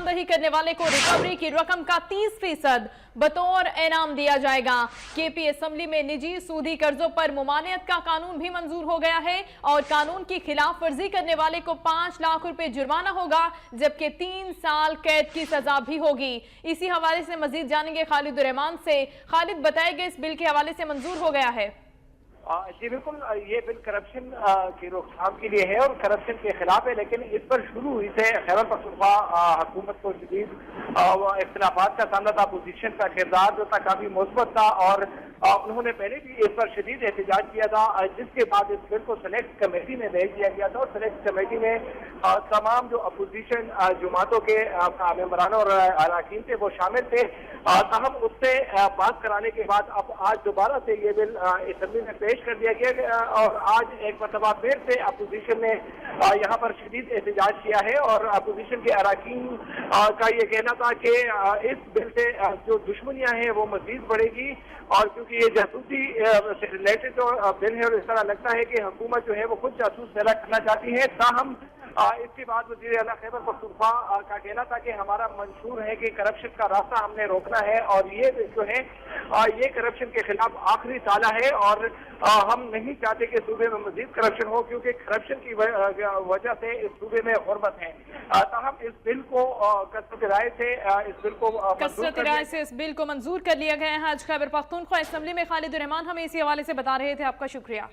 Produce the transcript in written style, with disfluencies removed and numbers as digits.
निशानदही करने वाले को रिकवरी की रकम का 30% बतौर इनाम दिया जाएगा। केपी असेंबली में निजी सूदी कर्जों पर मुमानियत का कानून भी मंजूर हो गया है और कानून की खिलाफ वर्जी करने वाले को 5 लाख रुपए जुर्माना होगा, जबकि 3 साल कैद की सजा भी होगी। इसी हवाले से मजीद जानेंगे खालिद रहमान से। खालिद, बताएगा इस बिल के हवाले से मंजूर हो गया है? जी बिल्कुल, ये बिल करप्शन की रोकथाम के लिए है और करप्शन के खिलाफ है, लेकिन इस पर शुरू हुई से खैबर पख्तूनख्वा हुकूमत को शदीद इख्तिलाफात का सामना था। अपोजिशन का किरदार जो था काफी मुस्बत था और उन्होंने पहले भी इस पर शदीद एहतजाज किया था, जिसके बाद इस बिल को सेलेक्ट कमेटी में भेज दिया गया था और सेलेक्ट कमेटी में तमाम जो अपोजिशन जमातों के मेंबरान और अरकान थे वो शामिल थे। तहम उससे बात कराने के बाद अब आज दोबारा से ये बिल असेंबली में पेश कर दिया गया और आज एक मरतबा फिर से अपोजिशन ने यहाँ पर शदीद एहतजाज किया है और अपोजिशन के अरकान का ये कहना था कि इस बिल से जो दुश्मनियां हैं वो मजीद बढ़ेगी और क्योंकि ये जासूसी से रिलेटेड जो बिल है और इस तरह लगता है कि हुकूमत जो है वो खुद जासूस पैदा करना चाहती है। ताहम इसके बाद वज़ीर आला खैबर पख्तूनख्वा का कहना था कि हमारा मंशूर है कि करप्शन का रास्ता हमने रोकना है और ये जो है ये करप्शन के खिलाफ आखिरी ताला है और हम नहीं चाहते कि सूबे में मजीद करप्शन हो, क्योंकि करप्शन की वजह से इस सूबे में गुर्बत है। ताहम इस बिल को कसरत राय से इस बिल को मंजूर कर लिया गया है। आज खैबर पख्तूनख्वा असेंबली में खालिद रहमान हमें इसी हवाले से बता रहे थे। आपका शुक्रिया।